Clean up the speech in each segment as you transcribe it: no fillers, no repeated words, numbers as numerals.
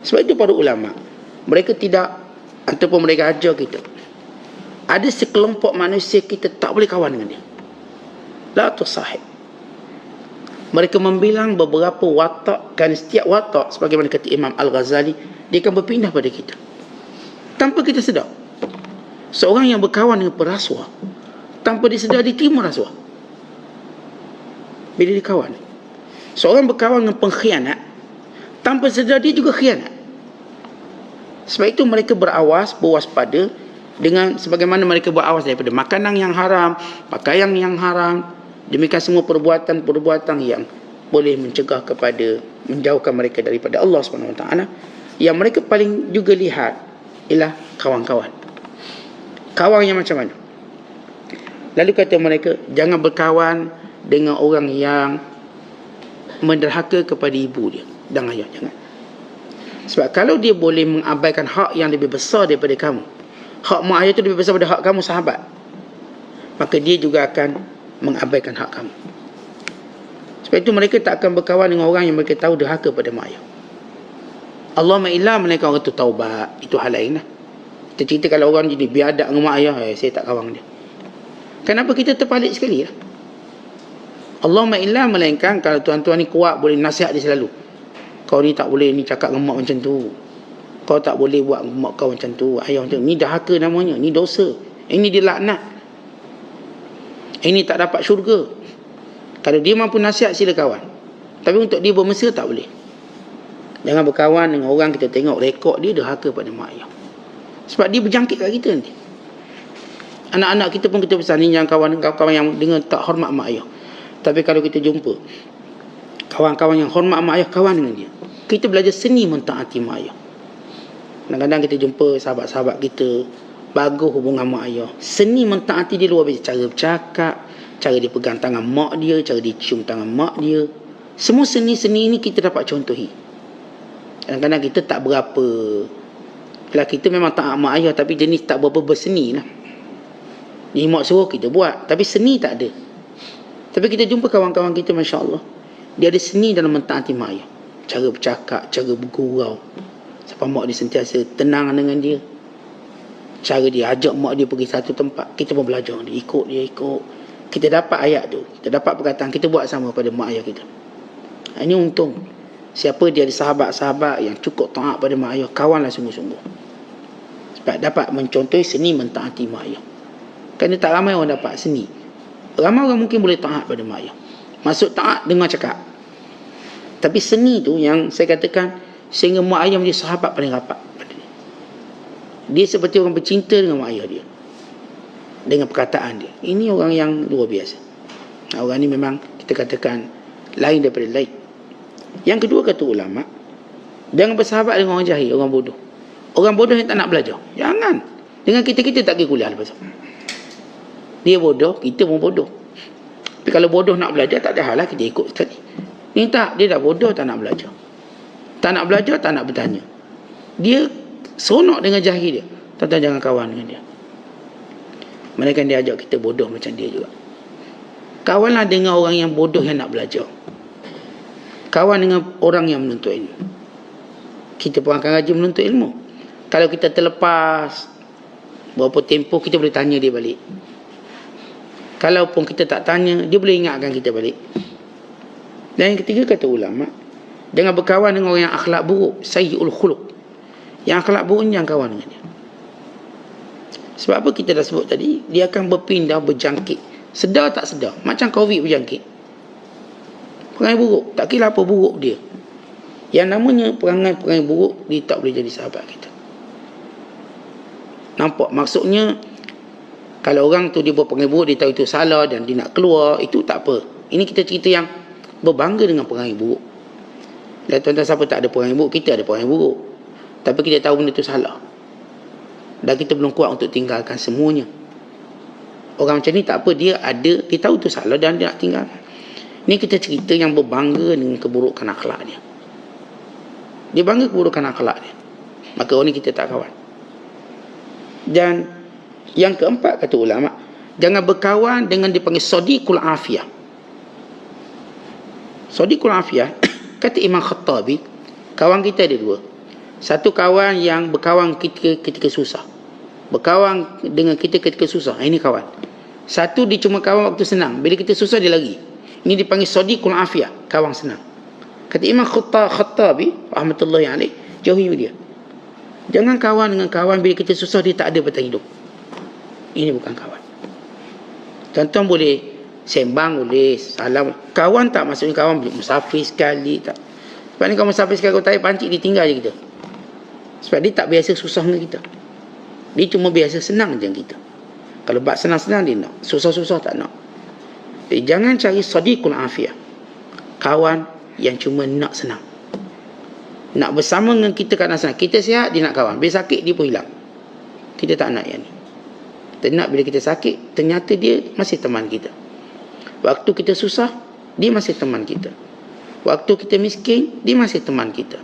Sebab itu para ulama, mereka tidak, ataupun mereka ajar kita, ada sekelompok manusia kita tak boleh kawan dengan dia. La tusahib. Mereka membilang beberapa watak, kan setiap watak, sebagaimana kata Imam Al-Ghazali, dia akan berpindah pada kita tanpa kita sedar. Seorang yang berkawan dengan perasuah, tanpa disedar dia terima rasuah bila dia kawan. Seorang berkawan dengan pengkhianat, tanpa sedar dia juga khianat. Sebab itu mereka berwaspada dengan sebagaimana mereka berawas daripada makanan yang haram, pakaian yang haram, demikian semua perbuatan-perbuatan yang boleh mencegah kepada, menjauhkan mereka daripada Allah SWT. Yang mereka paling juga lihat ialah kawan-kawan. Kawan yang macam mana? Lalu kata mereka, jangan berkawan dengan orang yang menderhaka kepada ibu dia dan ayah. Jangan. Sebab kalau dia boleh mengabaikan hak yang lebih besar daripada kamu, hak mak ayah itu lebih besar daripada hak kamu sahabat, maka dia juga akan mengabaikan hak kamu. Sebab itu mereka tak akan berkawan dengan orang yang mereka tahu derhaka pada mak ayah. Allahumma illa melainkan orang itu taubat, itu hal lain lah. Kita cerita kalau orang jadi biadab dengan mak ayah, saya tak kawan dia. Kenapa kita terpalit sekali lah? Allahumma illa melainkan kalau tuan-tuan ni kuat, boleh nasihat dia selalu. Kau ni tak boleh ni cakap dengan mak macam tu. Kau tak boleh buat mak kau macam tu, ayah macam tu. Ni dahaka namanya, ni dosa. Ini dia laknat. Ini tak dapat syurga. Kalau dia mampu nasihat, sila kawan. Tapi untuk dia bermesra tak boleh. Jangan berkawan dengan orang kita tengok rekod dia derhaka pada mak ayah. Sebab dia berjangkit kat kita nanti. Anak-anak kita pun kita pesan ni jangan kawan yang dengan tak hormat mak ayah. Tapi kalau kita jumpa kawan-kawan yang hormat mak ayah, kawan dengan dia. Kita belajar seni mentaati mak ayah. Kadang-kadang kita jumpa sahabat-sahabat kita bagus hubungan mak ayah, seni mentaati dia luar biasa. Cara bercakap, cara dia pegang tangan mak dia, cara dia cium tangan mak dia, semua seni-seni ini kita dapat contohi. Kadang-kadang kita tak berapa, kalau kita memang taat mak ayah tapi jenis tak berapa berseni lah. Ni mak suruh kita buat, tapi seni tak ada. Tapi kita jumpa kawan-kawan kita, Masya Allah, dia ada seni dalam mentaati mak ayah. Cara bercakap, cara bergurau, sampai mak dia sentiasa tenang dengan dia. Cara dia ajak mak dia pergi satu tempat, kita pun belajar dia, ikut. Kita dapat ayat tu, kita dapat perkataan, kita buat sama pada mak ayah kita. Ini untung. Siapa dia ada sahabat-sahabat yang cukup taat pada mak ayah, kawanlah sungguh-sungguh. Sebab dapat mencontohi seni mentaati mak ayah. Kerana tak ramai orang dapat seni. Ramai orang mungkin boleh taat pada mak ayah, maksud taat dengar cakap. Tapi seni tu yang saya katakan, sehingga mak ayah menjadi sahabat paling rapat pada dia. Dia seperti orang bercinta dengan mak ayah dia, dengan perkataan dia. Ini orang yang luar biasa. Orang ni memang kita katakan lain daripada lain. Yang kedua kata ulama, jangan bersahabat dengan orang jahil, orang bodoh. Orang bodoh yang tak nak belajar, jangan. Dengan kita tak pergi kuliah lepas tu. Dia bodoh, kita pun bodoh. Tapi kalau bodoh nak belajar, tak ada hal lah kita ikut sekali. Ni tak, dia dah bodoh, tak nak belajar. Tak nak belajar, tak nak bertanya. Dia seronok dengan jahil dia. Tuan-tuan jangan kawan dengan dia. Mereka dia ajak kita bodoh macam dia juga. Kawanlah dengan orang yang bodoh yang nak belajar. Kawan dengan orang yang menuntut ilmu. Kita pun akan rajin menuntut ilmu. Kalau kita terlepas berapa tempoh, kita boleh tanya dia balik. Kalaupun kita tak tanya, dia boleh ingatkan kita balik. Dan yang ketiga kata ulama, jangan berkawan dengan orang yang akhlak buruk, sayyi'ul khuluq. Yang akhlak buruk ni jangan kawan dengan dia. Sebab apa kita dah sebut tadi, dia akan berpindah, berjangkit. Sedar tak sedar, macam COVID berjangkit. Perangai buruk, tak kira apa buruk dia. Yang namanya perangai buruk, dia tak boleh jadi sahabat kita. Nampak? Maksudnya, kalau orang tu dia berperangai buruk, dia tahu itu salah dan dia nak keluar, itu tak apa. Ini kita cerita yang berbangga dengan perangai buruk. Dan tuan-tuan siapa tak ada perangai buruk, kita ada perangai buruk. Tapi kita tahu benda itu salah. Dan kita belum kuat untuk tinggalkan semuanya. Orang macam ni tak apa, dia tahu itu salah dan dia nak tinggalkan. Ini kita cerita yang berbangga dengan keburukan akhlak dia. Dia bangga keburukan akhlak dia. Maka orang ni kita tak kawan. Dan yang keempat kata ulama, jangan berkawan dengan dipanggil sadiqul afiyah. Sadiqul afiyah, kata Imam Khattabi, kawan kita ada dua. Satu kawan yang berkawan ketika susah. Berkawan dengan kita ketika susah. Ini kawan. Satu dia cuma kawan waktu senang. Bila kita susah dia lagi. Ini dipanggil sadiqul afiyah, kawan senang. Kata Imam Khattabi rahmatullahi alaih, jauhi dia. Jangan kawan dengan kawan bila kita susah dia tak ada batang hidup. Ini bukan kawan. Tuan-tuan boleh sembang, boleh salam. Kawan tak maksudnya kawan boleh musafir sekali tak. Sebab ni kalau musafir sekali kau tarik pancik dia tinggal je kita. Sebab dia tak biasa susah dengan kita. Dia cuma biasa senang je dengan kita. Kalau bab senang-senang dia nak, susah-susah tak nak. Jadi jangan cari sadiqul afiyah, kawan yang cuma nak senang, nak bersama dengan kita kat senang. Kita sihat dia nak kawan, bila sakit dia pun hilang. Kita tak nak yang ni. Kita nak bila kita sakit ternyata dia masih teman kita. Waktu kita susah dia masih teman kita. Waktu kita miskin dia masih teman kita.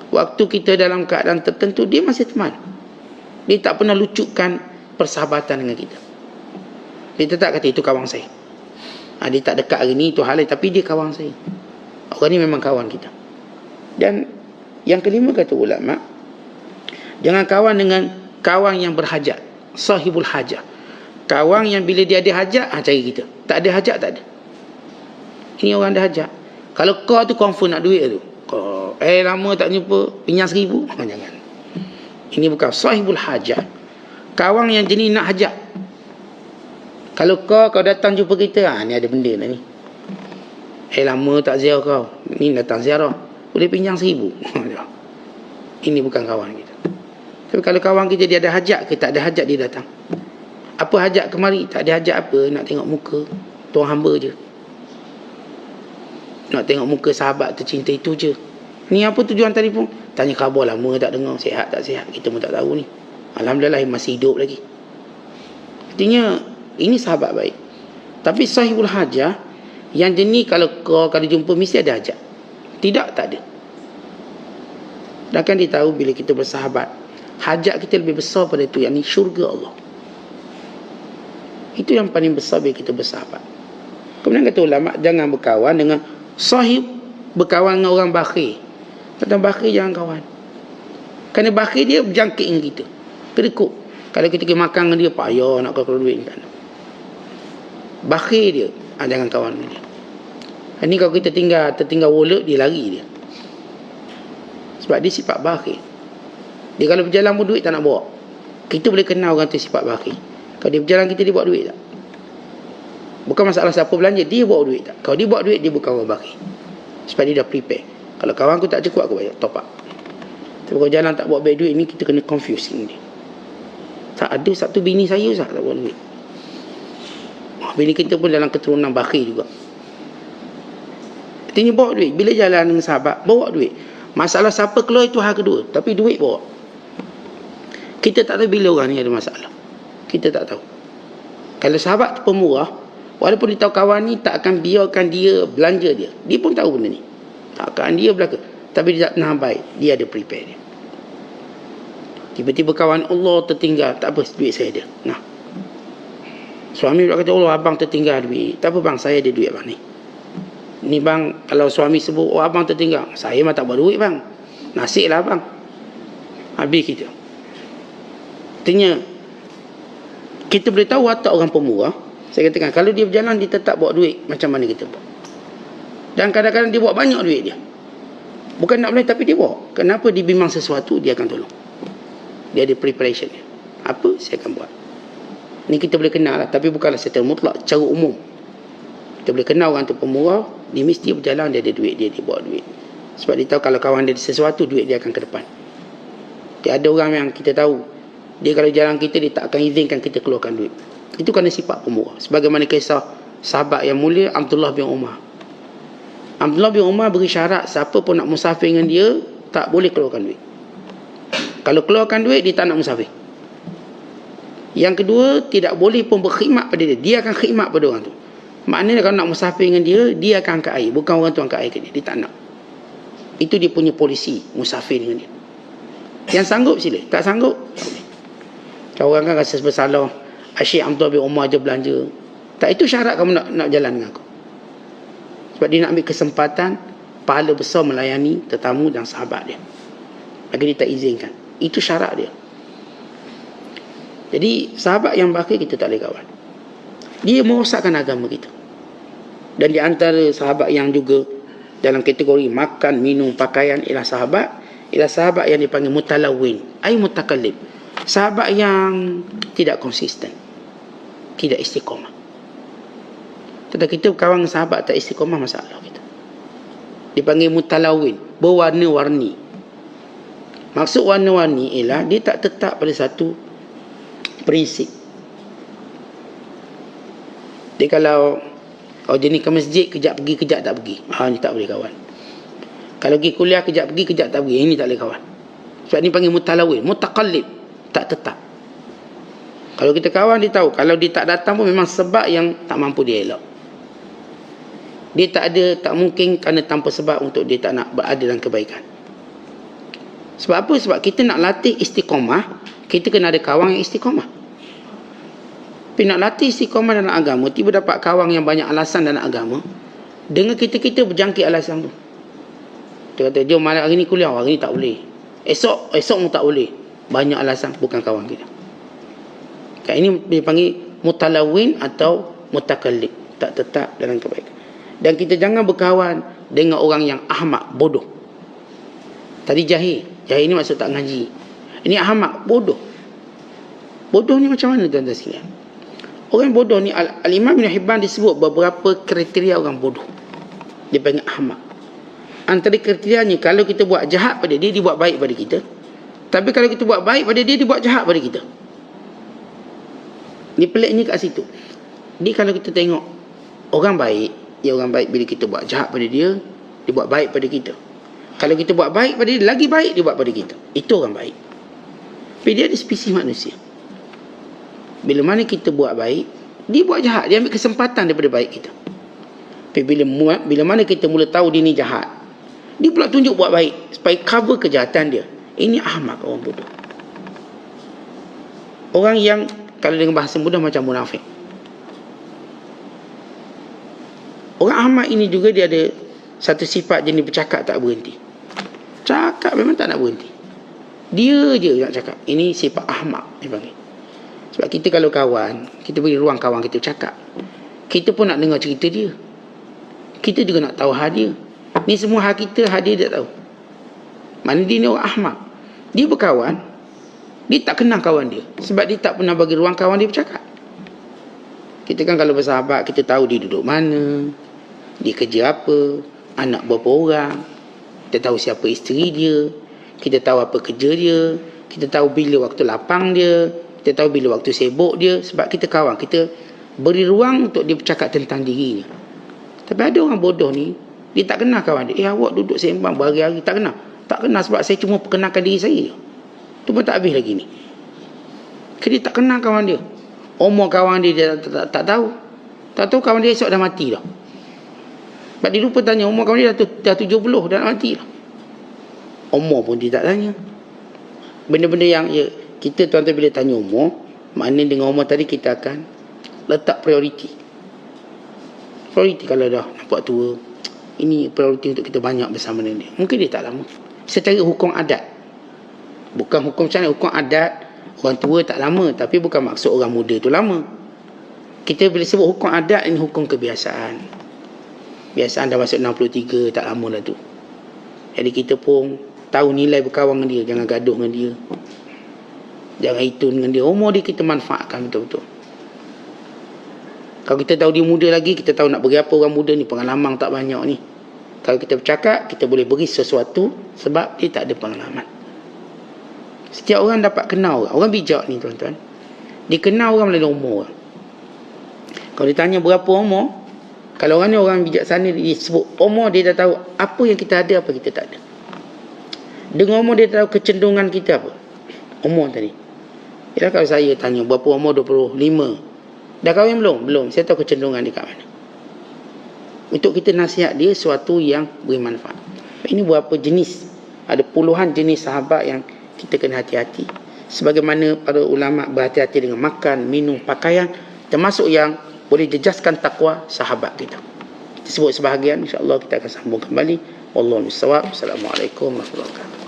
Waktu kita dalam keadaan tertentu dia masih teman. Dia tak pernah lucukkan persahabatan dengan kita. Dia tetap kata itu kawan saya. Dia tak dekat hari ni itu hal lain, tapi dia kawan saya. Orang ni memang kawan kita. Dan yang kelima kata ulama, jangan kawan dengan kawan yang berhajat, sahibul hajat. Kawan yang bila dia ada hajat cari kita. Tak ada hajat tak ada. Ini orang ada hajat. Kalau kau tu confirm nak duit tu, kau lama tak jumpa, pinjam 1,000, jangan. Ini bukan sahibul hajat. Kawan yang jenis nak hajat. Kalau kau datang jumpa kita, ni ada benda lah ni. Lama tak ziarah kau, ni datang ziarah, boleh pinjam 1,000. Ini bukan kawan kita. Tapi kalau kawan kita dia ada hajat ke tak ada hajat dia datang. Apa hajat kemari? Tak ada hajat apa, nak tengok muka tuan hamba je. Nak tengok muka sahabat tercinta itu je. Ni apa tujuan telefon? Tanya khabar, lama tak dengar, sihat tak sihat, kita pun tak tahu ni. Alhamdulillah masih hidup lagi. Artinya ini sahabat baik. Tapi sahibul hajah yang jenis kalau jumpa mesti ada hajat. Tidak, tak ada. Dan kan dia tahu bila kita bersahabat, hajat kita lebih besar pada itu, yakni syurga Allah. Itu yang paling besar bila kita bersahabat. Kemudian kata ulama, jangan berkawan dengan sahib, berkawan dengan orang bakhil. Kata bakhil jangan kawan. Kerana bakhil dia berjangkit dengan kita, kedekut. Kalau kita pergi makan dengan dia, payah nak keluar duit kan. Bakhil dia, jangan kawan dengan dia. Ini kalau kita tertinggal wallet, dia lari dia. Sebab dia sifat bakhil. Dia kalau berjalan pun duit tak nak bawa. Kita boleh kenal orang tu sifat bakhil. Kalau dia berjalan kita, dia bawa duit tak? Bukan masalah siapa belanja, dia bawa duit tak? Kalau dia bawa duit, dia bukan orang bakhil. Sebab dia dah prepare. Kalau kawan aku tak cukup, aku bayar top up. Tapi kalau jalan tak bawa beg duit ni, kita kena confuse ni. Tak ada satu bini saya tak bawa duit. Bini kita pun dalam keturunan bakhil juga. Artinya bawa duit. Bila jalan dengan sahabat, bawa duit. Masalah siapa keluar itu hal kedua. Tapi duit bawa. Kita tak tahu bila orang ni ada masalah. Kita tak tahu. Kalau sahabat pemurah, walaupun dia tahu kawan ni tak akan biarkan dia belanja dia. Dia pun tahu benda ni. Tak akan dia belaka. Tapi dia tak pernah baik. Dia ada prepare dia. Tiba-tiba kawan Allah tertinggal. Tak apa, duit saya ada. Nah. Suami pula kata, Allah abang tertinggal duit. Tak apa bang, saya ada duit abang ni. Ni bang, kalau suami sebut, oh abang tertinggal. Saya mah tak bawa duit bang. Nasib lah abang. Habis kita. Artinya, kita boleh tahu watak orang pemurah. Saya katakan, kalau dia berjalan, dia tetap bawa duit. Macam mana kita buat? Dan kadang-kadang dia bawa banyak duit dia. Bukan nak boleh, tapi dia bawa. Kenapa dia bimbang sesuatu, dia akan tolong. Dia ada preparation dia. Apa? Saya akan buat. Ni kita boleh kenal lah. Tapi bukanlah secara mutlak, cara umum. Kita boleh kenal orang tu pemurah. Dia mesti berjalan, dia ada duit dia bawa duit. Sebab dia tahu kalau kawan dia ada sesuatu, duit dia akan ke depan. Dia ada orang yang kita tahu, dia kalau jalan kita, dia tak akan izinkan kita keluarkan duit. Itu kerana sifat pemurah. Sebagaimana kisah sahabat yang mulia Abdullah bin Umar. Abdullah bin Umar beri syarat, siapa pun nak musafir dengan dia, tak boleh keluarkan duit. Kalau keluarkan duit, dia tak nak musafir. Yang kedua, tidak boleh pun berkhidmat pada dia. Dia akan khidmat pada orang tu. Maknanya kalau nak musafir dengan dia, dia akan angkat air. Bukan orang tu angkat air ke dia. Dia tak nak. Itu dia punya polisi, musafir dengan dia. Yang sanggup sila. Tak sanggup, tak boleh. Kalau orang kan rasa bersalah, Asyik Abdullah bin Umar je belanja. Tak, itu syarat kamu nak jalan dengan aku. Sebab dia nak ambil kesempatan, pahala besar melayani tetamu dan sahabat dia. Lagi dia tak izinkan. Itu syarat dia. Jadi sahabat yang bakhil kita tak boleh kawan. Dia merosakkan agama kita. Dan di antara sahabat yang juga dalam kategori makan, minum, pakaian ialah sahabat yang dipanggil mutalawin, ai mutakallib. Sahabat yang tidak konsisten, tidak istiqamah. Tetapi kita kawan sahabat tak istiqamah, masalah kita. Dipanggil mutalawin, berwarna-warni. Maksud warna-warni ialah dia tak tetap pada satu prinsip. Dia kalau jenis ke masjid, kejap pergi, kejap tak pergi, ni tak boleh kawan. Kalau pergi kuliah, kejap pergi, kejap tak pergi, ini tak boleh kawan. Sebab ni panggil mutalawin, mutakallib, tak tetap. Kalau kita kawan, dia tahu kalau dia tak datang pun memang sebab yang tak mampu dia elak. Dia tak mungkin kerana tanpa sebab untuk dia tak nak berada dalam kebaikan. Sebab apa? Sebab kita nak latih istiqamah, kita kena ada kawan yang istiqamah. Tapi nak latih istiqamah dalam agama, tiba dapat kawan yang banyak alasan dalam agama, dengan kita berjangkit alasan tu. Dia kata, dia malam hari ni kuliah, hari ni tak boleh. Esok pun tak boleh. Banyak alasan, bukan kawan kita. Ini dipanggil mutalawin atau mutakallib, tak tetap dalam kebaikan. Dan kita jangan berkawan dengan orang yang ahmak, bodoh. Tadi jahil ni maksud tak ngaji. Ini ahmak, bodoh. Bodoh ni macam mana tuan-tuan sekalian? Orang bodoh ni, Al-Imam Ibn Hibban disebut beberapa kriteria orang bodoh. Dia panggil ahmak. Antara kriterianya, kalau kita buat jahat pada dia, dia buat baik pada kita. Tapi kalau kita buat baik pada dia, dia buat jahat pada kita. Ni peliknya kat situ. Dia kalau kita tengok orang baik, orang baik bila kita buat jahat pada dia, dia buat baik pada kita. Kalau kita buat baik pada dia, lagi baik dia buat pada kita. Itu orang baik. Tapi dia ada spesies manusia. Bila mana kita buat baik, dia buat jahat. Dia ambil kesempatan daripada baik kita. Tapi bila mana kita mula tahu dia ni jahat, dia pula tunjuk buat baik supaya cover kejahatan dia. Ini ahmak, orang bodoh. Orang yang kalau dengan bahasa mudah macam munafik. Orang ahmak ini juga dia ada satu sifat jenis bercakap tak berhenti. Cakap memang tak nak berhenti. Dia je nak cakap. Ini sifat ahmak dia panggil. Sebab kita kalau kawan, kita beri ruang kawan kita cakap, kita pun nak dengar cerita dia. Kita juga nak tahu hal dia. Ni semua hal kita, hal dia tak tahu. Mana dia ni orang ahmak. Dia berkawan, dia tak kenal kawan dia. Sebab dia tak pernah bagi ruang kawan dia bercakap. Kita kan kalau bersahabat, kita tahu dia duduk mana, dia kerja apa, anak berapa orang, kita tahu siapa isteri dia, kita tahu apa kerja dia, kita tahu bila waktu lapang dia, kita tahu bila waktu sibuk dia. Sebab kita kawan, kita beri ruang untuk dia bercakap tentang dirinya. Tapi ada orang bodoh ni, dia tak kenal kawan dia. Awak duduk sembang berhari-hari, tak kenal. Tak kenal sebab saya cuma perkenalkan diri saya. Tu pun tak habis lagi ni. Dia tak kenal kawan dia. Umur kawan dia tak tahu. Tak tahu kawan dia esok dah mati dah. Sebab dia lupa tanya umur kawan dia dah 70 dah mati dah. Umur pun dia tak tanya. Benda-benda yang kita tuan-tuan bila tanya umur, maknanya dengan umur tadi kita akan letak prioriti. Prioriti kalau dah nampak tua, ini prioriti untuk kita banyak bersama dengan dia. Mungkin dia tak lama. Secara hukum adat. Bukan hukum syariat, hukum adat. Orang tua tak lama, tapi bukan maksud orang muda tu lama. Kita bila sebut hukum adat, ini hukum kebiasaan. Biasaan dah masuk 63, tak lama lah tu. Jadi kita pun tahu nilai berkawan dengan dia. Jangan gaduh dengan dia. Jangan itu dengan dia. Umur dia kita manfaatkan betul-betul. Kalau kita tahu dia muda lagi, kita tahu nak beri apa orang muda ni. Pengalaman tak banyak ni. Kalau kita bercakap, kita boleh beri sesuatu sebab dia tak ada pengalaman. Setiap orang dapat kenal orang. Orang bijak ni tuan-tuan. Dia kenal orang melalui umur. Kalau ditanya berapa umur, kalau orang ni orang bijaksana, dia sebut umur, dia dah tahu apa yang kita ada, apa kita tak ada. Dengan umur dia tahu kecenderungan kita apa. Umur tadi. Yalah, kalau saya tanya berapa umur 25, dah kahwin belum? Belum. Saya tahu kecenderungan dia kat mana. Untuk kita nasihat dia sesuatu yang beri manfaat. Ini berapa jenis. Ada puluhan jenis sahabat yang kita kena hati-hati. Sebagaimana para ulama berhati-hati dengan makan, minum, pakaian, termasuk yang boleh jejaskan takwa sahabat kita. Kita sebut sebahagian, insya-Allah kita akan sambung kembali. Wallahu a'lam. Assalamualaikum warahmatullahi wabarakatuh.